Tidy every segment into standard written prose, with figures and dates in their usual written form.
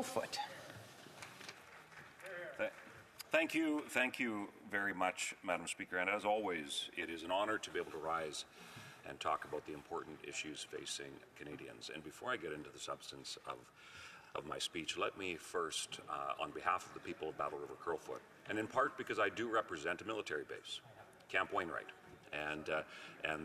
Crowfoot. Thank you very much, Madam Speaker. And as always, it is an honor to be able to rise and talk about the important issues facing Canadians. And before I get into the substance of my speech, let me first, on behalf of the people of Battle River Crowfoot, and in part because I do represent a military base, Camp Wainwright, and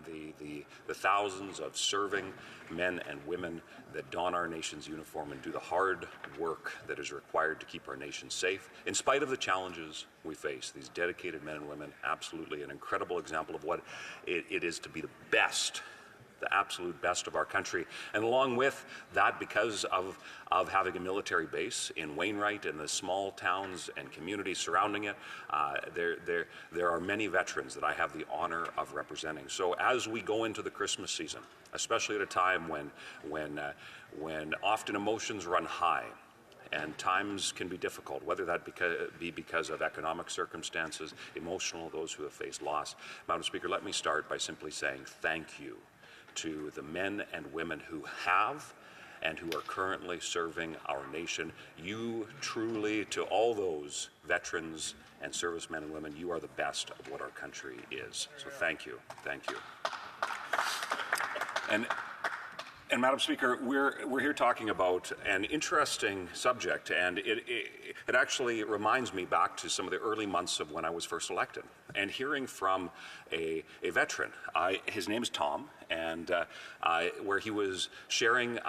the thousands of serving men and women that don our nation's uniform and do the hard work that is required to keep our nation safe, in spite of the challenges we face. These dedicated men and women, absolutely an incredible example of what it is to be the best, the absolute best of our country. And along with that, because of having a military base in Wainwright and the small towns and communities surrounding it, there are many veterans that I have the honor of representing. So as we go into the Christmas season, especially at a time when often emotions run high, and times can be difficult, whether that be because of economic circumstances, emotional, those who have faced loss. Madam Speaker, let me start by simply saying thank you to the men and women who have and who are currently serving our nation. You truly, to all those veterans and servicemen and women, you are the best of what our country is. So thank you, thank you. And Madam Speaker, we're here talking about an interesting subject, and it actually reminds me back to some of the early months of when I was first elected, and hearing from a veteran. His name is Tom, and where he was sharing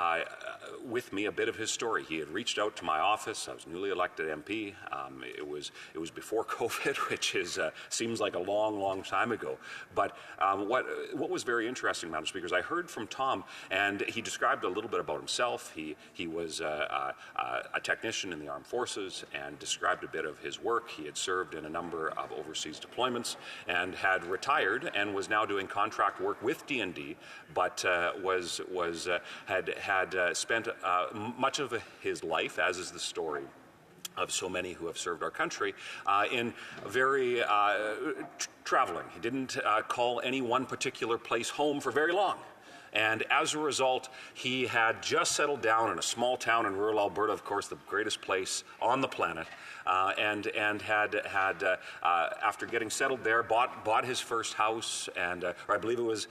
with me a bit of his story. He had reached out to my office. I was newly elected MP. It was before COVID, which seems like a long time ago. But what was very interesting, Madam Speaker, is I heard from Tom, and he described a little bit about himself. He was a technician in the armed forces, and described a bit of his work. He had served in a number of overseas deployments and had retired and was now doing contract work with DND, but had spent much of his life, as is the story of so many who have served our country, in very traveling. He didn't call any one particular place home for very long. And as a result, he had just settled down in a small town in rural Alberta, of course, the greatest place on the planet, and had after getting settled there, bought his first house, and or I believe it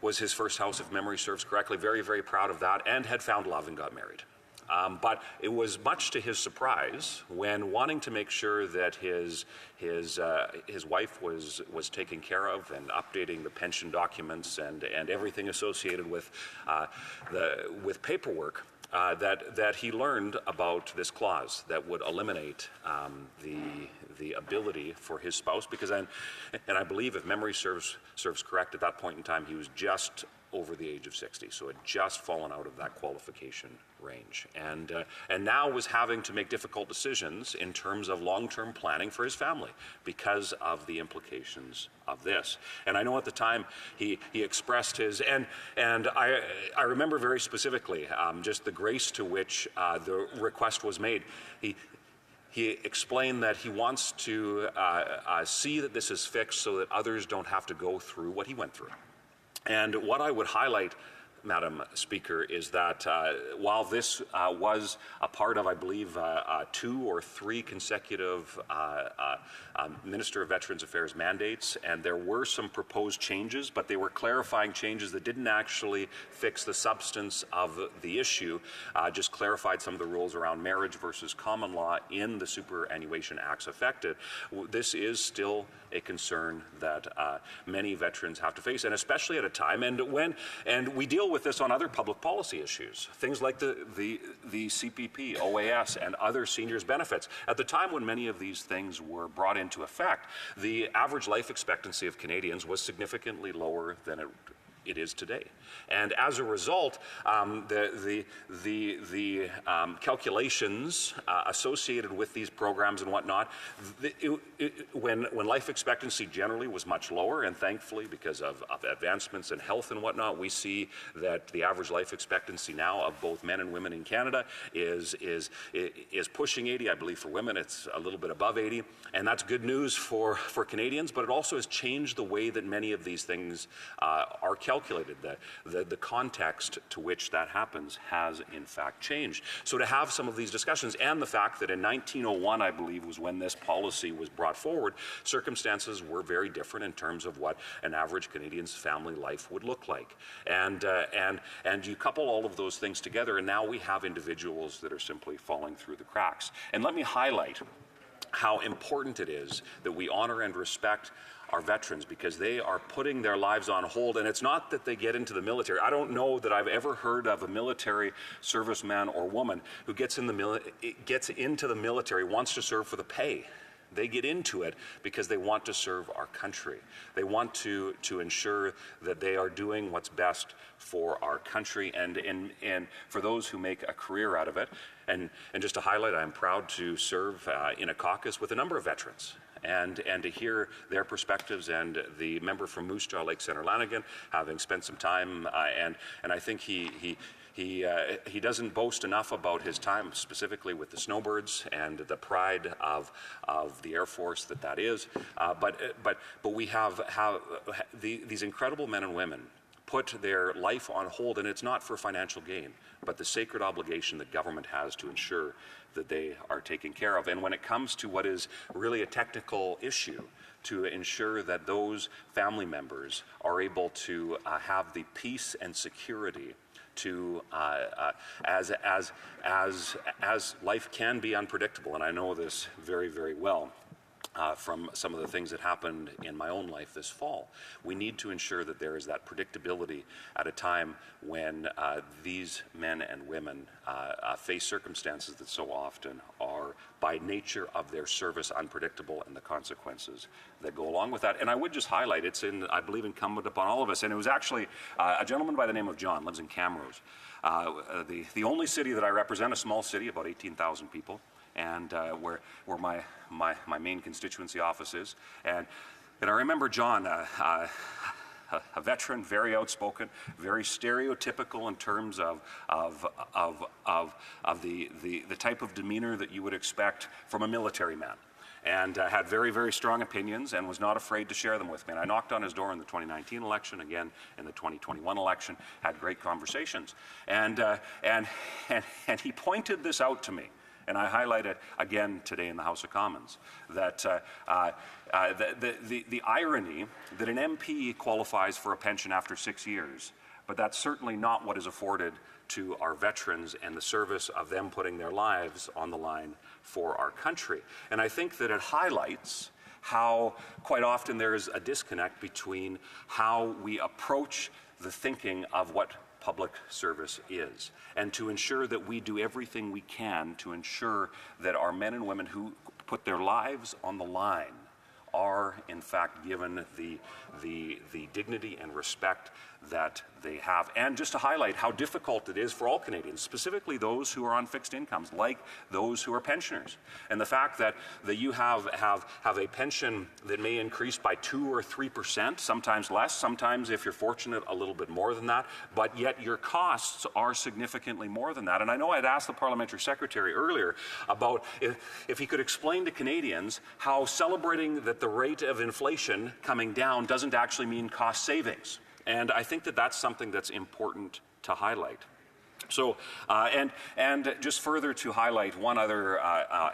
was his first house, if memory serves correctly. Very proud of that, and had found love and got married. But it was much to his surprise, when wanting to make sure that his wife was taken care of, and updating the pension documents and everything associated with paperwork, that he learned about this clause that would eliminate the ability for his spouse, because then, and I believe if memory serves correct, at that point in time he was just over the age of 60, so had just fallen out of that qualification range, and now was having to make difficult decisions in terms of long-term planning for his family because of the implications of this. And I know at the time he expressed his, and I remember very specifically just the grace to which the request was made. He explained that he wants to see that this is fixed so that others don't have to go through what he went through. And what I would highlight, Madam Speaker, is that while this was a part of, I believe, 2 or 3 consecutive Minister of Veterans Affairs mandates, and there were some proposed changes, but they were clarifying changes that didn't actually fix the substance of the issue, just clarified some of the rules around marriage versus common law in the superannuation acts affected. This is still a concern that many veterans have to face, and especially at a time, and we deal with this on other public policy issues, things like the CPP, OAS, and other seniors benefits. At the time when many of these things were brought into effect, the average life expectancy of Canadians was significantly lower than it is today. And as a result, the calculations associated with these programs and whatnot, when life expectancy generally was much lower, and thankfully because of advancements in health and whatnot, we see that the average life expectancy now of both men and women in Canada is pushing 80. I believe for women it's a little bit above 80, and that's good news for Canadians, but it also has changed the way that many of these things are calculated calculated that the context to which that happens has in fact changed. So to have some of these discussions, and the fact that in 1901, I believe, was when this policy was brought forward, circumstances were very different in terms of what an average Canadian's family life would look like. And you couple all of those things together, and now we have individuals that are simply falling through the cracks. And let me highlight how important it is that we honor and respect our veterans, because they are putting their lives on hold. And it's not that they get into the military. I don't know that I've ever heard of a military serviceman or woman who gets into the military, wants to serve for the pay. They get into it because they want to serve our country. They want to ensure that they are doing what's best for our country, and for those who make a career out of it. And just to highlight, I'm proud to serve in a caucus with a number of veterans, and to hear their perspectives, and the member from Moose Jaw, Lake Centre Lanigan, having spent some time, and I think he doesn't boast enough about his time specifically with the Snowbirds and the pride of the Air Force that is. But we have these incredible men and women put their life on hold, and it's not for financial gain, but the sacred obligation that government has to ensure that they are taken care of. And when it comes to what is really a technical issue, to ensure that those family members are able to have the peace and security to as life can be unpredictable, and I know this very, very well from some of the things that happened in my own life this fall. We need to ensure that there is that predictability at a time when these men and women face circumstances that so often are, by nature of their service, unpredictable, and the consequences that go along with that. And I would just highlight, it's I believe, incumbent upon all of us, and it was actually a gentleman by the name of John, lives in Camrose, the only city that I represent, a small city, about 18,000 people, and where my main constituency office is. And I remember John, a veteran, very outspoken, very stereotypical in terms of the type of demeanor that you would expect from a military man, and had very, very strong opinions, and was not afraid to share them with me. And I knocked on his door in the 2019 election, again in the 2021 election, had great conversations, and he pointed this out to me. And I highlight it again today in the House of Commons, that the irony that an MP qualifies for a pension after 6 years, but that's certainly not what is afforded to our veterans and the service of them putting their lives on the line for our country. And I think that it highlights how quite often there is a disconnect between how we approach the thinking of what public service is, and to ensure that we do everything we can to ensure that our men and women who put their lives on the line are in fact given the dignity and respect that they have. And just to highlight how difficult it is for all Canadians, specifically those who are on fixed incomes, like those who are pensioners. And the fact that you have a pension that may increase by 2 or 3%, sometimes less, sometimes, if you're fortunate, a little bit more than that, but yet your costs are significantly more than that. And I know I'd asked the Parliamentary Secretary earlier about if he could explain to Canadians how celebrating that the rate of inflation coming down doesn't actually mean cost savings. And I think that that's something that's important to highlight. So, and just further to highlight one other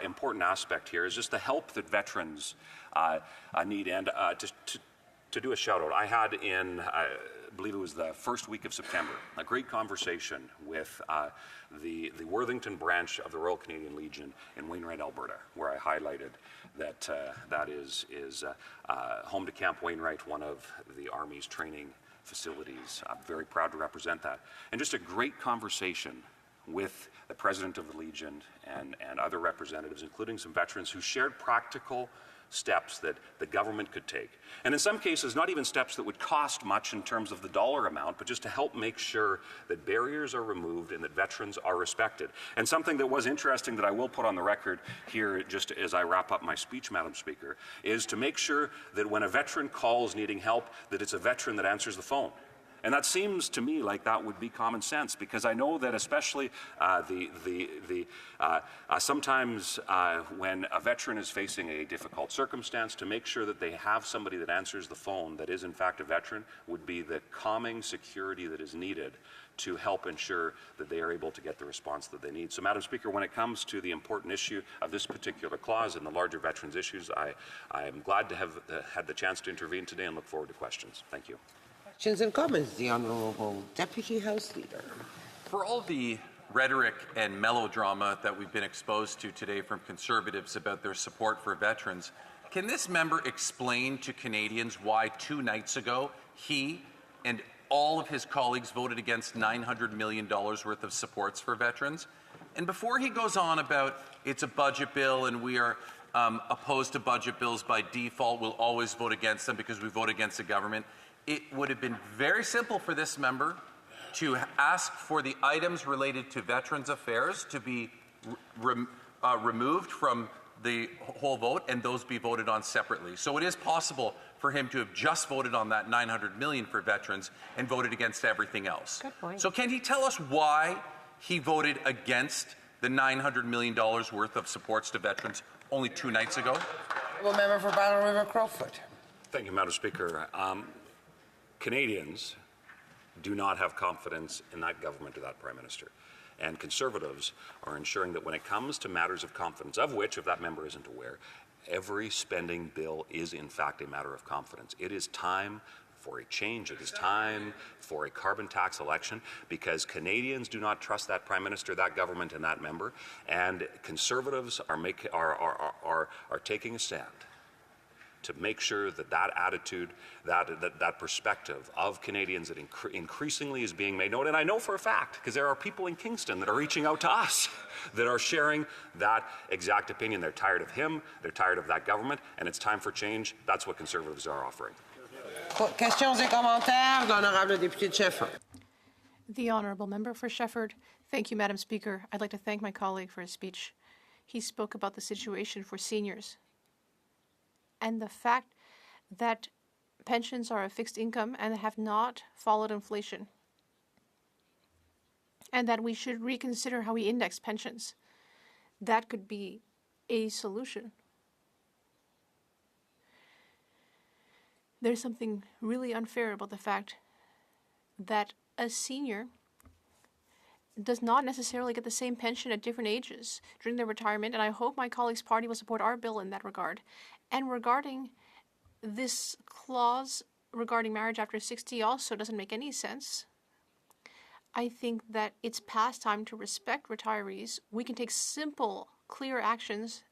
important aspect here is just the help that veterans need. And to do a shout out, I had in, I believe it was the first week of September, a great conversation with the Worthington branch of the Royal Canadian Legion in Wainwright, Alberta, where I highlighted that that is home to Camp Wainwright, one of the Army's training facilities. I'm very proud to represent that. And just a great conversation with the President of the Legion and other representatives, including some veterans who shared practical steps that the government could take. And in some cases, not even steps that would cost much in terms of the dollar amount, but just to help make sure that barriers are removed and that veterans are respected. And something that was interesting that I will put on the record here, just as I wrap up my speech, Madam Speaker, is to make sure that when a veteran calls needing help, that it's a veteran that answers the phone. And that seems to me like that would be common sense, because I know that especially sometimes when a veteran is facing a difficult circumstance, to make sure that they have somebody that answers the phone that is in fact a veteran would be the calming security that is needed to help ensure that they are able to get the response that they need. So, Madam Speaker, when it comes to the important issue of this particular clause and the larger veterans issues, I am glad to have had the chance to intervene today and look forward to questions. Thank you. Questions and comments. The Honourable Deputy House Leader. For all the rhetoric and melodrama that we've been exposed to today from Conservatives about their support for veterans, can this member explain to Canadians why 2 nights ago he and all of his colleagues voted against $900 million worth of supports for veterans? And before he goes on about it's a budget bill and we are opposed to budget bills by default, we'll always vote against them because we vote against the government, it would have been very simple for this member to ask for the items related to Veterans Affairs to be removed from the whole vote and those be voted on separately. So it is possible for him to have just voted on that $900 million for veterans and voted against everything else. Good point. So can he tell us why he voted against the $900 million worth of supports to veterans only 2 nights ago? Well, member for Battle River Crowfoot. Thank you, Madam Speaker. Canadians do not have confidence in that government or that Prime Minister. And Conservatives are ensuring that when it comes to matters of confidence, of which, if that member isn't aware, every spending bill is in fact a matter of confidence. It is time for a change. It is time for a carbon tax election, because Canadians do not trust that Prime Minister, that government, and that member. And Conservatives are taking a stand to make sure that that attitude, that perspective of Canadians that increasingly is being made known. And I know for a fact, because there are people in Kingston that are reaching out to us that are sharing that exact opinion. They're tired of him, they're tired of that government, and it's time for change. That's what Conservatives are offering. Questions et commentaires. L'Honourable Député de Shefford. The Honourable Member for Shefford. Thank you, Madam Speaker. I'd like to thank my colleague for his speech. He spoke about the situation for seniors and the fact that pensions are a fixed income and have not followed inflation, and that we should reconsider how we index pensions. That could be a solution. There's something really unfair about the fact that a senior does not necessarily get the same pension at different ages during their retirement, and I hope my colleague's party will support our bill in that regard. And regarding this clause regarding marriage after 60 also doesn't make any sense. I think that it's past time to respect retirees. We can take simple, clear actions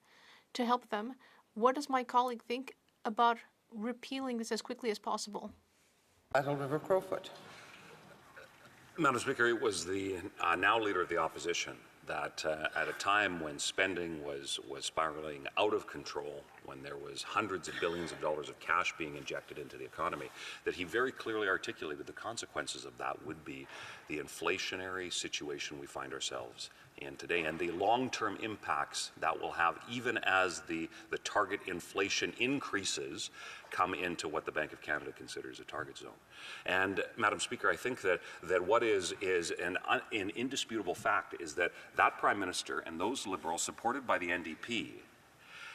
to help them. What does my colleague think about repealing this as quickly as possible? Battle River Crowfoot. Madam Speaker, it was the now Leader of the Opposition that at a time when spending was spiraling out of control, when there was hundreds of billions of dollars of cash being injected into the economy, that he very clearly articulated the consequences of that would be the inflationary situation we find ourselves in today, and the long-term impacts that will have even as the target inflation increases come into what the Bank of Canada considers a target zone. And, Madam Speaker, I think that what is an indisputable fact is that that Prime Minister and those Liberals supported by the NDP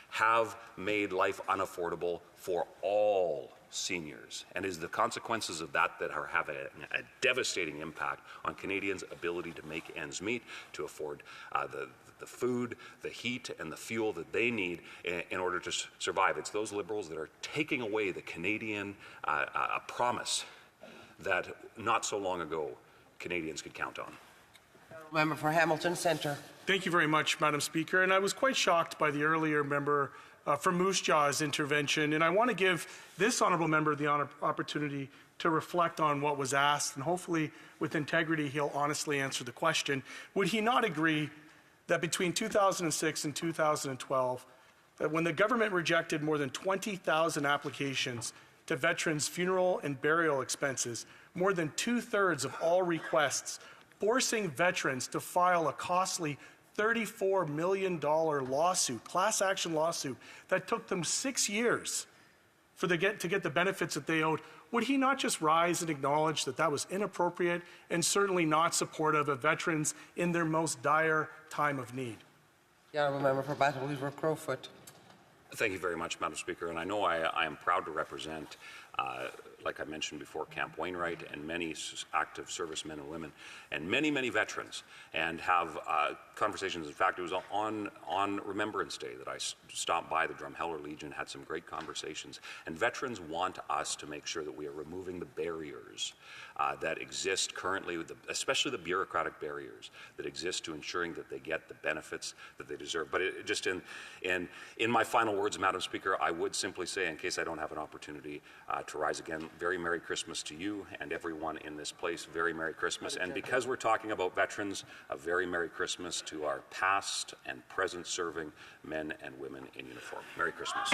have made life unaffordable for all seniors, and is the consequences of that are having a devastating impact on Canadians' ability to make ends meet, to afford the food, the heat, and the fuel that they need in order to survive. It's those Liberals that are taking away the Canadian promise that not so long ago Canadians could count on. Member for Hamilton Centre. Thank you very much, Madam Speaker. And I was quite shocked by the earlier member from Moose Jaw's intervention. And I want to give this honourable member the opportunity to reflect on what was asked. And hopefully, with integrity, he'll honestly answer the question. Would he not agree that between 2006 and 2012, that when the government rejected more than 20,000 applications to veterans' funeral and burial expenses, more than 2/3 of all requests, forcing veterans to file a costly $34 million lawsuit, class action lawsuit, that took them 6 years to get the benefits that they owed, would he not just rise and acknowledge that that was inappropriate and certainly not supportive of veterans in their most dire time of need? The honourable member for Battle Weaver Crowfoot. Thank you very much, Madam Speaker. And I know I am proud to represent, like I mentioned before, Camp Wainwright and many active servicemen and women and many, many veterans, and have conversations. In fact, it was on Remembrance Day that I stopped by the Drumheller Legion, had some great conversations. And veterans want us to make sure that we are removing the barriers that exist currently, especially the bureaucratic barriers that exist to ensuring that they get the benefits that they deserve. But just in my final words, Madam Speaker, I would simply say, in case I don't have an opportunity to rise again, very Merry Christmas to you and everyone in this place. Very Merry Christmas. And because we're talking about veterans, a very Merry Christmas to our past and present serving men and women in uniform. Merry Christmas.